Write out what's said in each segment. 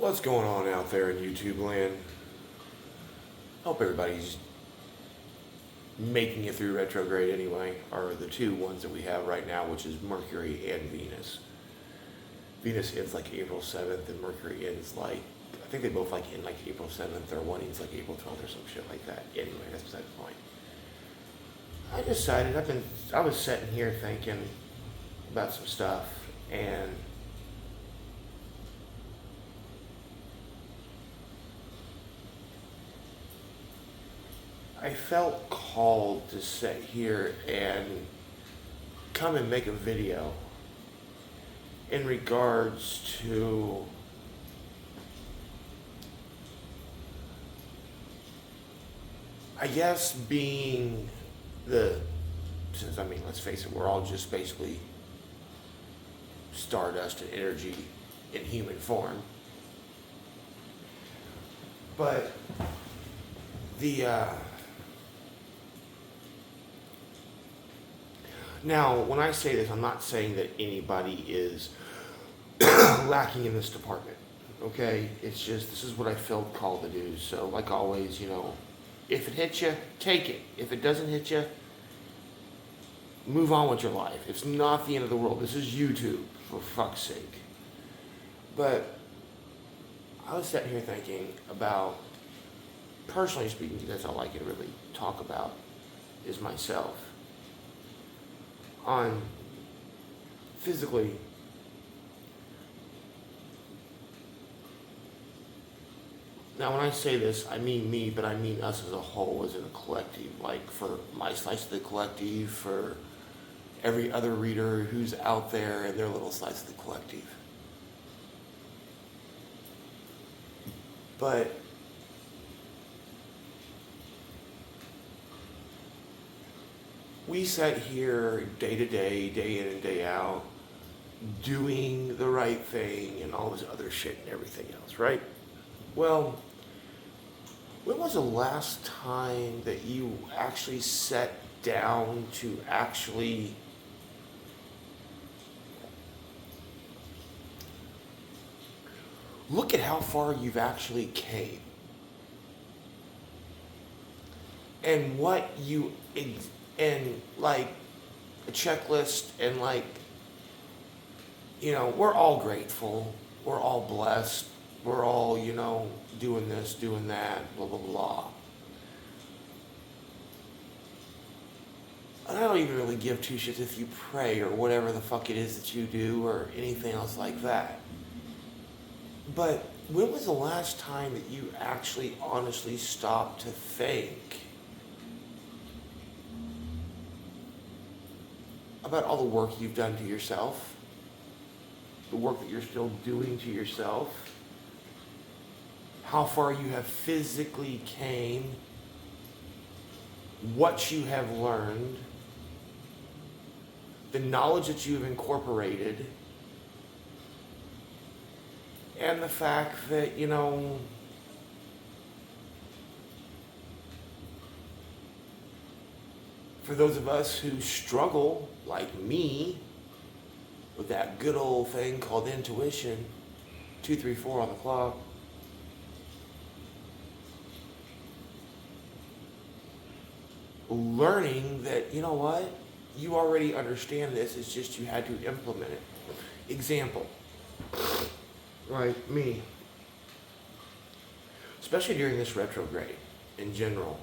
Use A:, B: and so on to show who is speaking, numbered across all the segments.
A: What's going on out there in YouTube land? Hope everybody's making it through retrograde anyway, or the two ones that we have right now, which is Mercury and Venus. Venus ends like April 7th, and Mercury ends like, I think they both like end like April 7th, or one ends like April 12th or some shit like that. Anyway, that's beside the point. I decided, I was sitting here thinking about some stuff, and I felt called to sit here and come and make a video in regards to I guess being since let's face it, we're all just basically stardust and energy in human form. But the now, when I say this, I'm not saying that anybody is lacking in this department. Okay, it's just this is what I felt called to do. So, like always, if it hits you, take it. If it doesn't hit you, move on with your life. It's not the end of the world. This is YouTube, for fuck's sake. But I was sitting here thinking about, personally speaking, that's all I can really talk about is myself. On physically, now when I say this, I mean me, but I mean us as a whole, as in a collective. Like for my slice of the collective, for every other reader who's out there and their little slice of the collective. But we sat here day to day, day in and day out, doing the right thing and all this other shit and everything else, right? Well, when was the last time that you actually sat down to actually look at how far you've actually came? And what you, and like a checklist, and like, we're all grateful, we're all blessed, we're all, doing this, doing that, blah, blah, blah. And I don't even really give two shits if you pray or whatever the fuck it is that you do or anything else like that. But when was the last time that you actually honestly stopped to think about all the work you've done to yourself, the work that you're still doing to yourself, how far you have physically came, what you have learned, the knowledge that you've incorporated, and the fact that, for those of us who struggle, like me, with that good old thing called intuition, 2, 3, 4 on the clock, learning that, you already understand this, it's just you had to implement it. Example, right, me, especially during this retrograde in general,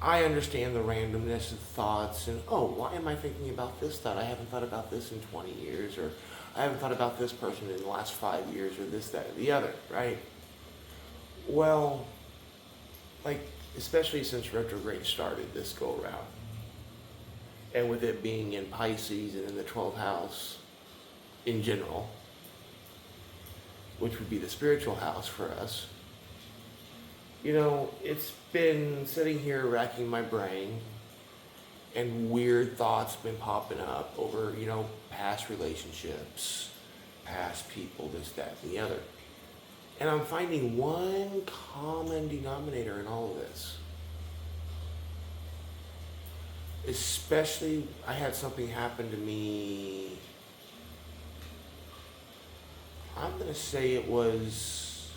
A: I understand the randomness of thoughts and, why am I thinking about this thought? I haven't thought about this in 20 years, or I haven't thought about this person in the last 5 years, or this, that, or the other, right? Well, especially since retrograde started this go around, and with it being in Pisces and in the 12th house in general, which would be the spiritual house for us, it's been sitting here racking my brain, and weird thoughts been popping up over, past relationships, past people, this, that, and the other. And I'm finding one common denominator in all of this. Especially, I had something happen to me say it was,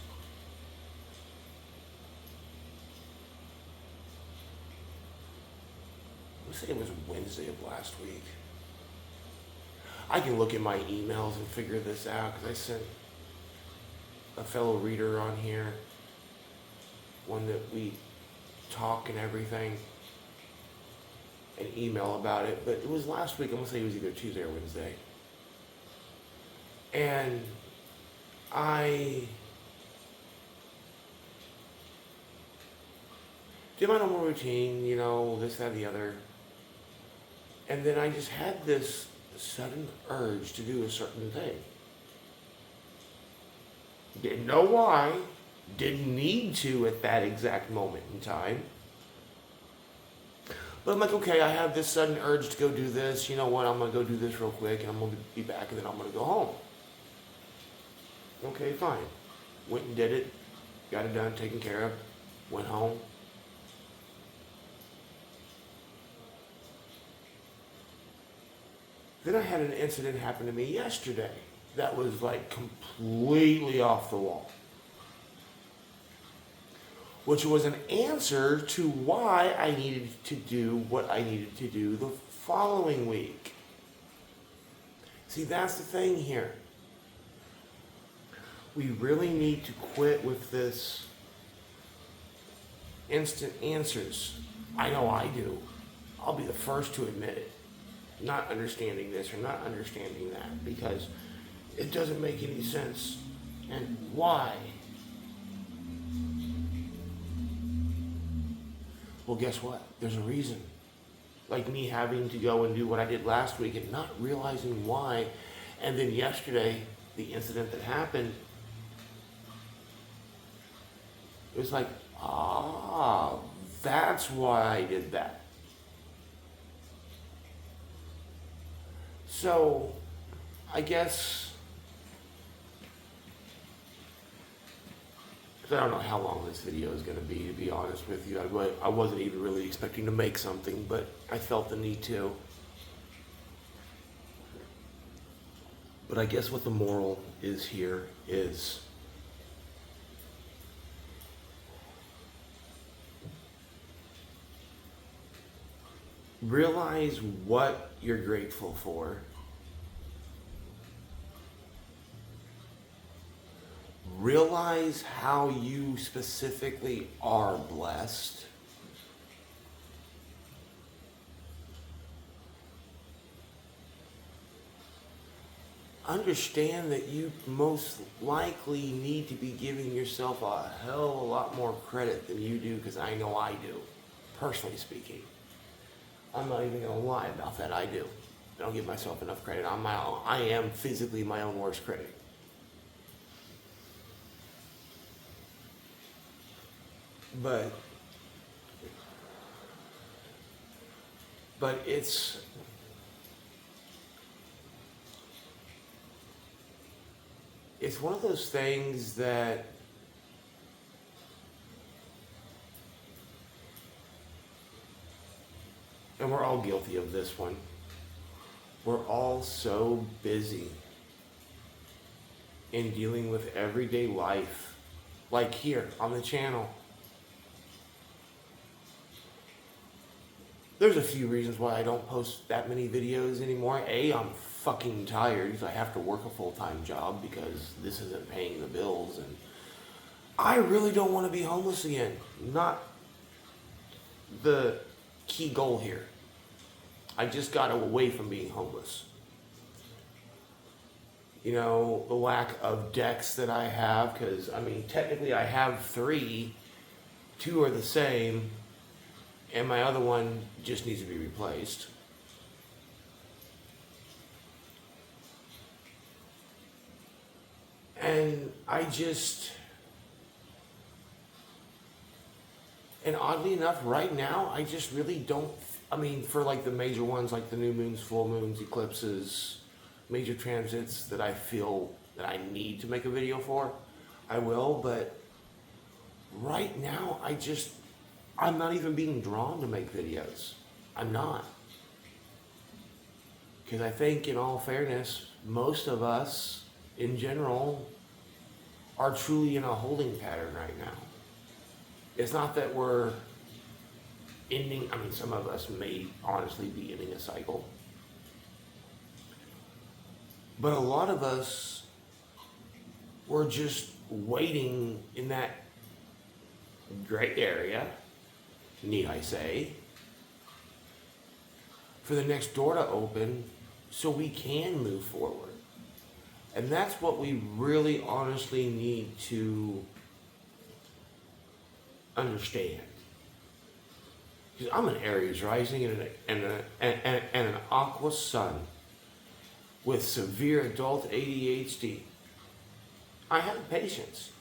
A: let's say it was Wednesday of last week. I can look at my emails and figure this out because I sent a fellow reader on here, one that we talk and everything, an email about it, but it was last week. I'm gonna say it was either Tuesday or Wednesday. And I did my normal routine, you know, this, that, the other. And then I just had this sudden urge to do a certain thing. Didn't know why, didn't need to at that exact moment in time. But I'm like, okay, I have this sudden urge to go do this. You know what? I'm going to go do this real quick and I'm going to be back and then I'm going to go home. Okay, fine. Went and did it. Got it done, taken care of. Went home. Then I had an incident happen to me yesterday that was like completely off the wall, which was an answer to why I needed to do what I needed to do the following week. See, that's the thing here. We really need to quit with this instant answers. I know I do. I'll be the first to admit it. Not understanding this or not understanding that because it doesn't make any sense. And why? Well, guess what? There's a reason. Like me having to go and do what I did last week and not realizing why. And then yesterday, the incident that happened, it was like, that's why I did that. So, I guess, because I don't know how long this video is going to be honest with you. I wasn't even really expecting to make something, but I felt the need to. But I guess what the moral is here is realize what you're grateful for. Realize how you specifically are blessed. Understand that you most likely need to be giving yourself a hell of a lot more credit than you do, because I know I do, personally speaking. I'm not even going to lie about that. I do. I don't give myself enough credit. I am physically my own worst critic. But it's one of those things that and we're all guilty of this one. We're all so busy in dealing with everyday life, like here on the channel. There's a few reasons why I don't post that many videos anymore. A, I'm fucking tired because I have to work a full-time job because this isn't paying the bills, and I really don't want to be homeless again. Not the key goal here. I just got away from being homeless. You know, the lack of decks that I have, because, I mean, technically I have 3. 2 are the same, and my other one just needs to be replaced. And and oddly enough, right now, I just really don't, I mean, for like the major ones, like the new moons, full moons, eclipses, major transits that I feel that I need to make a video for, I will, but right now, I'm not even being drawn to make videos. I'm not. Because I think, in all fairness, most of us, in general, are truly in a holding pattern right now. It's not that we're ending, I mean, some of us may honestly be ending a cycle, but a lot of us were just waiting in that gray area, need I say, for the next door to open so we can move forward. And that's what we really honestly need to understand. Because I'm an Aries rising and an Aqua sun with severe adult ADHD. I have patience,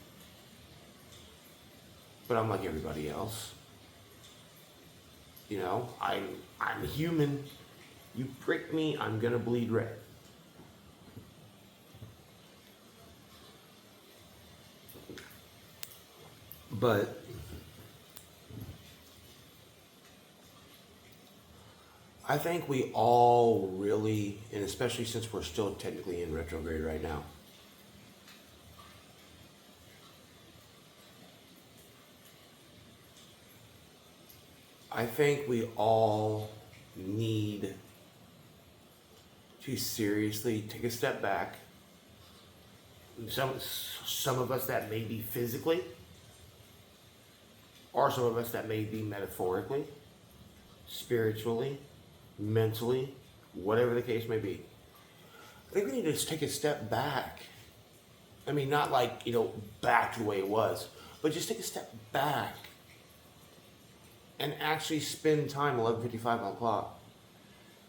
A: but I'm like everybody else. You know, I'm human. You prick me, I'm gonna bleed red. But I think we all really, and especially since we're still technically in retrograde right now, I think we all need to seriously take a step back. Some of us that may be physically, or some of us that may be metaphorically, spiritually, mentally, whatever the case may be. I think we need to just take a step back. I mean, not like, back to the way it was, but just take a step back and actually spend time, 11:55 on the clock,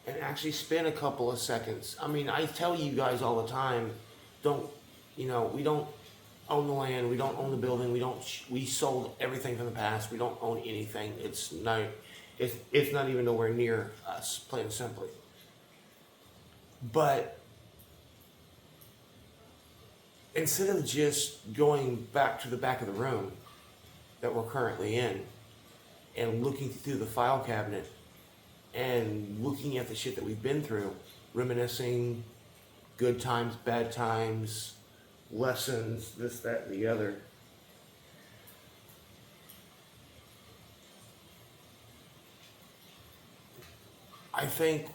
A: and actually spend a couple of seconds. I mean, I tell you guys all the time, we don't own the land, we don't own the building, we sold everything from the past, we don't own anything. It's not even nowhere near us, plain and simply. But instead of just going back to the back of the room that we're currently in and looking through the file cabinet and looking at the shit that we've been through, reminiscing, good times, bad times, lessons, this, that, and the other. I think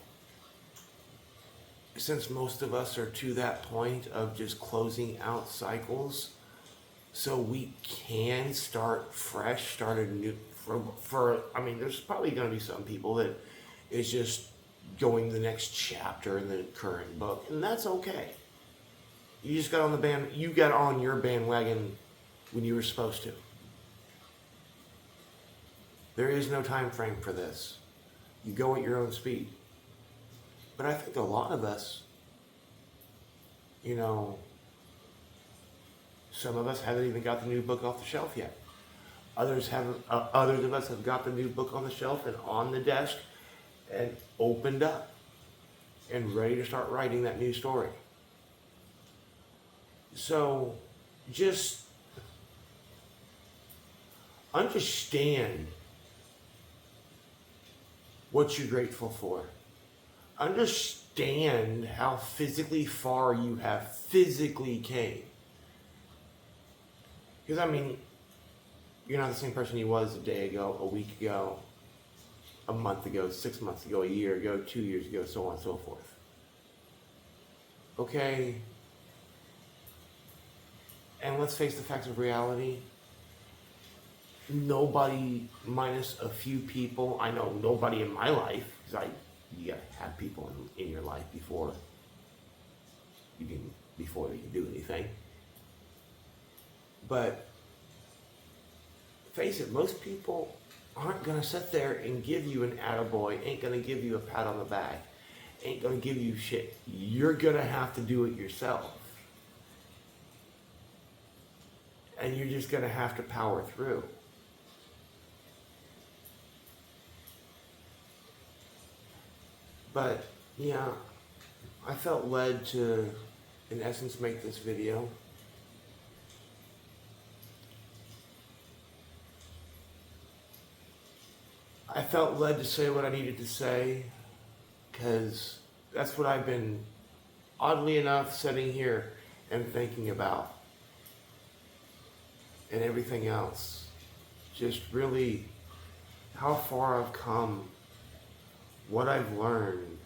A: since most of us are to that point of just closing out cycles, so we can start fresh, start a new, there's probably going to be some people that is just going the next chapter in the current book, and that's okay. You just got on your bandwagon when you were supposed to. There is no time frame for this. You go at your own speed. But I think a lot of us, some of us haven't even got the new book off the shelf yet. Others haven't. Others of us have got the new book on the shelf and on the desk and opened up and ready to start writing that new story. So just understand what you're grateful for. Understand how physically far you have physically came. Because, you're not the same person you was a day ago, a week ago, a month ago, 6 months ago, a year ago, 2 years ago, so on and so forth. Okay? And let's face the facts of reality. Nobody, minus a few people, I know nobody in my life, because you gotta have people in your life before they can do anything. But face it, most people aren't gonna sit there and give you an attaboy, ain't gonna give you a pat on the back, ain't gonna give you shit. You're gonna have to do it yourself. And you're just gonna have to power through. But yeah, I felt led to, in essence, make this video. I felt led to say what I needed to say, because that's what I've been, oddly enough, sitting here and thinking about. and everything else. Just really how far I've come, what I've learned.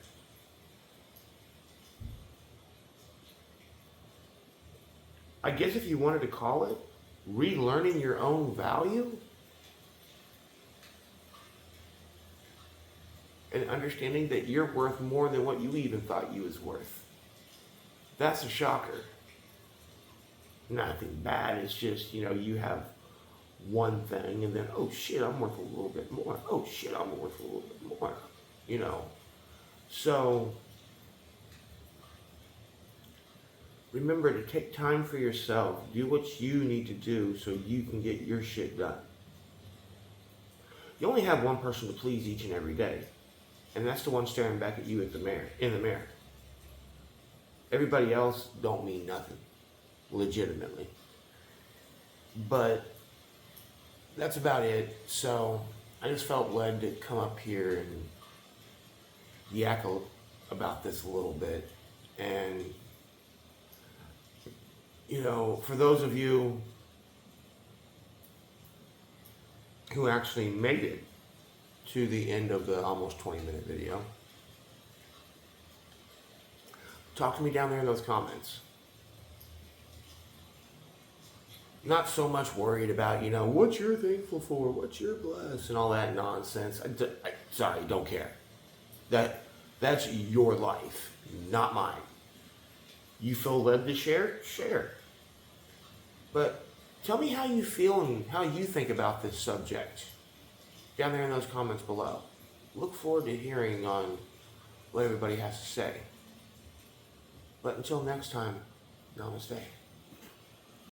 A: I guess if you wanted to call it relearning your own value and understanding that you're worth more than what you even thought you was worth. That's a shocker. Nothing bad. It's just, you have one thing and then, oh shit, I'm worth a little bit more. Oh shit, I'm worth a little bit more. So remember to take time for yourself. Do what you need to do so you can get your shit done. You only have one person to please each and every day, and that's the one staring back at you in the mirror. Everybody else don't mean nothing, legitimately. But that's about it. So I just felt led to come up here and yak about this a little bit. And, for those of you who actually made it to the end of the almost 20-minute video, talk to me down there in those comments. Not so much worried about, what you're thankful for, what you're blessed, and all that nonsense. Sorry, don't care. That's your life, not mine. You feel led to share? Share. But tell me how you feel and how you think about this subject down there in those comments below. Look forward to hearing on what everybody has to say. But until next time, namaste.